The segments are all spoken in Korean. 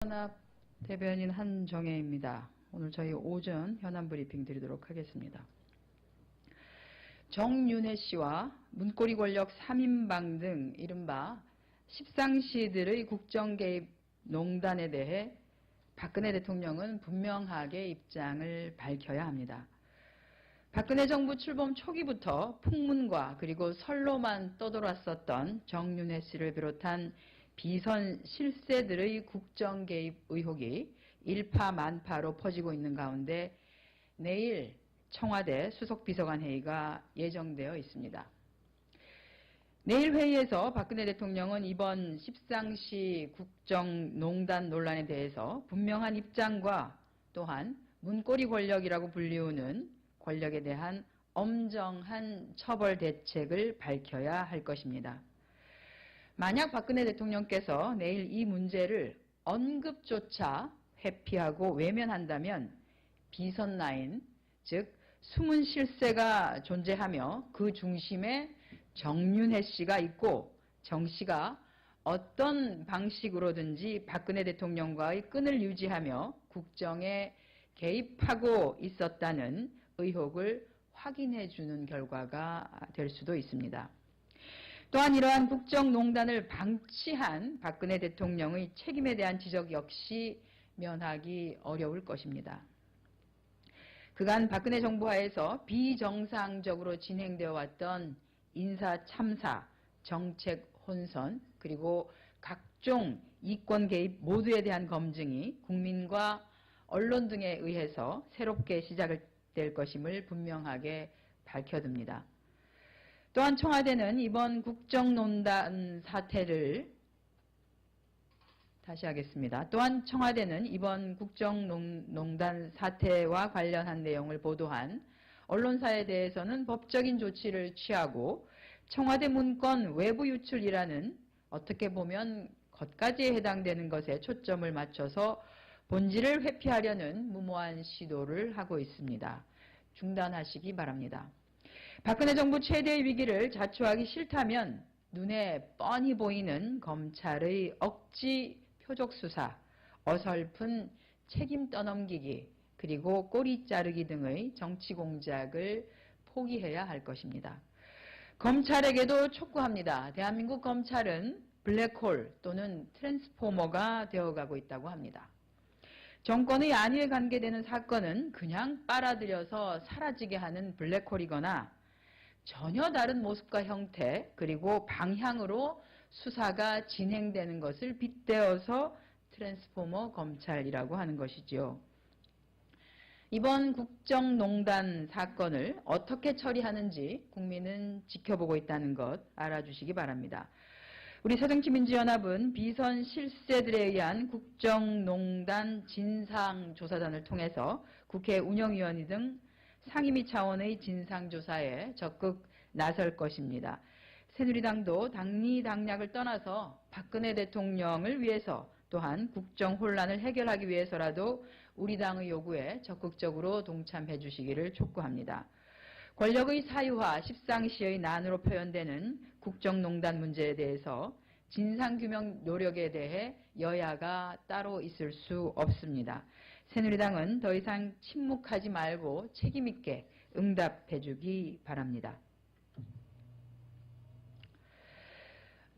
현업 대변인 한정혜입니다. 오늘 저희 오전 현안 브리핑 드리도록 하겠습니다. 정윤회 씨와 문고리 권력 3인방 등 이른바 십상시들의 국정개입 농단에 대해 박근혜 대통령은 분명하게 입장을 밝혀야 합니다. 박근혜 정부 출범 초기부터 풍문과 그리고 설로만 떠돌았었던 정윤회 씨를 비롯한 비선 실세들의 국정 개입 의혹이 일파만파로 퍼지고 있는 가운데 내일 청와대 수석비서관 회의가 예정되어 있습니다. 내일 회의에서 박근혜 대통령은 이번 십상시 국정농단 논란에 대해서 분명한 입장과 또한 문고리 권력이라고 불리우는 권력에 대한 엄정한 처벌 대책을 밝혀야 할 것입니다. 만약 박근혜 대통령께서 내일 이 문제를 언급조차 회피하고 외면한다면 비선 라인, 즉 숨은 실세가 존재하며 그 중심에 정윤회 씨가 있고 정 씨가 어떤 방식으로든지 박근혜 대통령과의 끈을 유지하며 국정에 개입하고 있었다는 의혹을 확인해 주는 결과가 될 수도 있습니다. 또한 이러한 국정농단을 방치한 박근혜 대통령의 책임에 대한 지적 역시 면하기 어려울 것입니다. 그간 박근혜 정부 하에서 비정상적으로 진행되어 왔던 인사 참사, 정책 혼선, 그리고 각종 이권 개입 모두에 대한 검증이 국민과 언론 등에 의해서 새롭게 시작될 것임을 분명하게 밝혀둡니다. 또한 청와대는 이번 국정농단 사태를 또한 청와대는 이번 국정농단 사태와 관련한 내용을 보도한 언론사에 대해서는 법적인 조치를 취하고 청와대 문건 외부 유출이라는 어떻게 보면 겉가지에 해당되는 것에 초점을 맞춰서 본질을 회피하려는 무모한 시도를 하고 있습니다. 중단하시기 바랍니다. 박근혜 정부 최대의 위기를 자초하기 싫다면 눈에 뻔히 보이는 검찰의 억지 표적 수사, 어설픈 책임 떠넘기기, 그리고 꼬리 자르기 등의 정치 공작을 포기해야 할 것입니다. 검찰에게도 촉구합니다. 대한민국 검찰은 블랙홀 또는 트랜스포머가 되어가고 있다고 합니다. 정권의 안위에 관계되는 사건은 그냥 빨아들여서 사라지게 하는 블랙홀이거나 전혀 다른 모습과 형태 그리고 방향으로 수사가 진행되는 것을 빗대어서 트랜스포머 검찰이라고 하는 것이죠. 이번 국정농단 사건을 어떻게 처리하는지 국민은 지켜보고 있다는 것 알아주시기 바랍니다. 우리 새정치민주연합은 비선 실세들에 의한 국정농단 진상조사단을 통해서 국회 운영위원회 등 상임위 차원의 진상조사에 적극 나설 것입니다. 새누리당도 당리당략을 떠나서 박근혜 대통령을 위해서 또한 국정혼란을 해결하기 위해서라도 우리 당의 요구에 적극적으로 동참해 주시기를 촉구합니다. 권력의 사유화, 십상시의 난으로 표현되는 국정농단 문제에 대해서 진상규명 노력에 대해 여야가 따로 있을 수 없습니다. 새누리당은 더 이상 침묵하지 말고 책임있게 응답해 주기 바랍니다.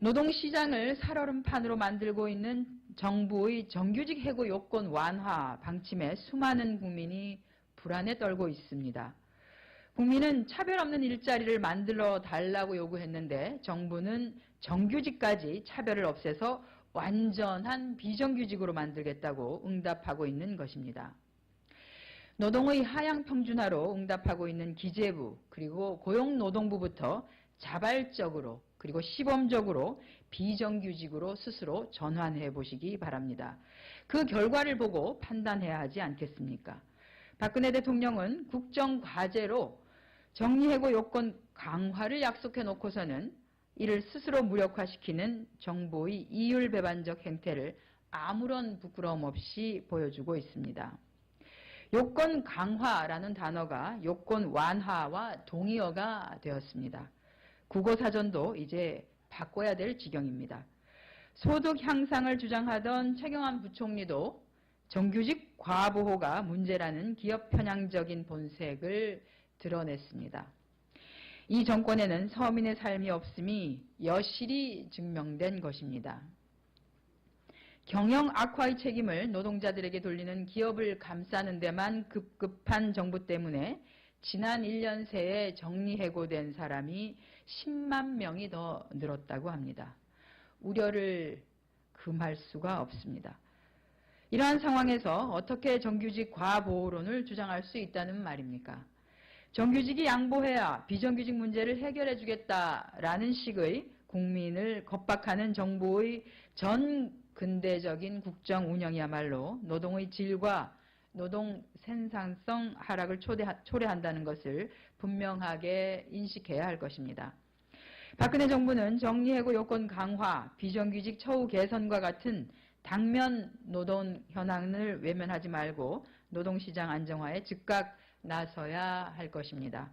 노동시장을 살얼음판으로 만들고 있는 정부의 정규직 해고 요건 완화 방침에 수많은 국민이 불안에 떨고 있습니다. 국민은 차별 없는 일자리를 만들어 달라고 요구했는데 정부는 정규직까지 차별을 없애서 완전한 비정규직으로 만들겠다고 응답하고 있는 것입니다. 노동의 하향 평준화로 응답하고 있는 기재부 그리고 고용노동부부터 자발적으로 그리고 시범적으로 비정규직으로 스스로 전환해 보시기 바랍니다. 그 결과를 보고 판단해야 하지 않겠습니까? 박근혜 대통령은 국정과제로 정리해고 요건 강화를 약속해 놓고서는 이를 스스로 무력화시키는 정부의 이율배반적 행태를 아무런 부끄러움 없이 보여주고 있습니다. 요건 강화라는 단어가 요건 완화와 동의어가 되었습니다. 국어사전도 이제 바꿔야 될 지경입니다. 소득 향상을 주장하던 최경환 부총리도 정규직 과보호가 문제라는 기업 편향적인 본색을 드러냈습니다. 이 정권에는 서민의 삶이 없음이 여실히 증명된 것입니다. 경영 악화의 책임을 노동자들에게 돌리는 기업을 감싸는 데만 급급한 정부 때문에 지난 1년 새에 정리해고된 사람이 10만 명이 더 늘었다고 합니다. 우려를 금할 수가 없습니다. 이러한 상황에서 어떻게 정규직 과보호론을 주장할 수 있다는 말입니까? 정규직이 양보해야 비정규직 문제를 해결해 주겠다라는 식의 국민을 겁박하는 정부의 전 근대적인 국정 운영이야말로 노동의 질과 노동 생산성 하락을 초래한다는 것을 분명하게 인식해야 할 것입니다. 박근혜 정부는 정리해고 요건 강화, 비정규직 처우 개선과 같은 당면 노동 현황을 외면하지 말고 노동시장 안정화에 즉각 나서야 할 것입니다.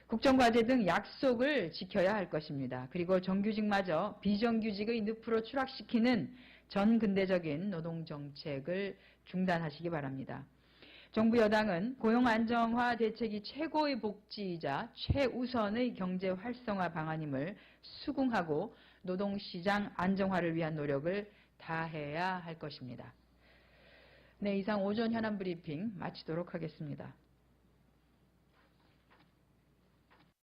국정과제 등 약속을 지켜야 할 것입니다. 그리고 정규직마저 비정규직의 늪으로 추락시키는 전근대적인 노동정책을 중단하시기 바랍니다. 정부 여당은 고용 안정화 대책이 최고의 복지이자 최우선의 경제 활성화 방안임을 수긍하고 노동시장 안정화를 위한 노력을 다해야 할 것입니다. 네, 이상 오전 현안 브리핑 마치도록 하겠습니다.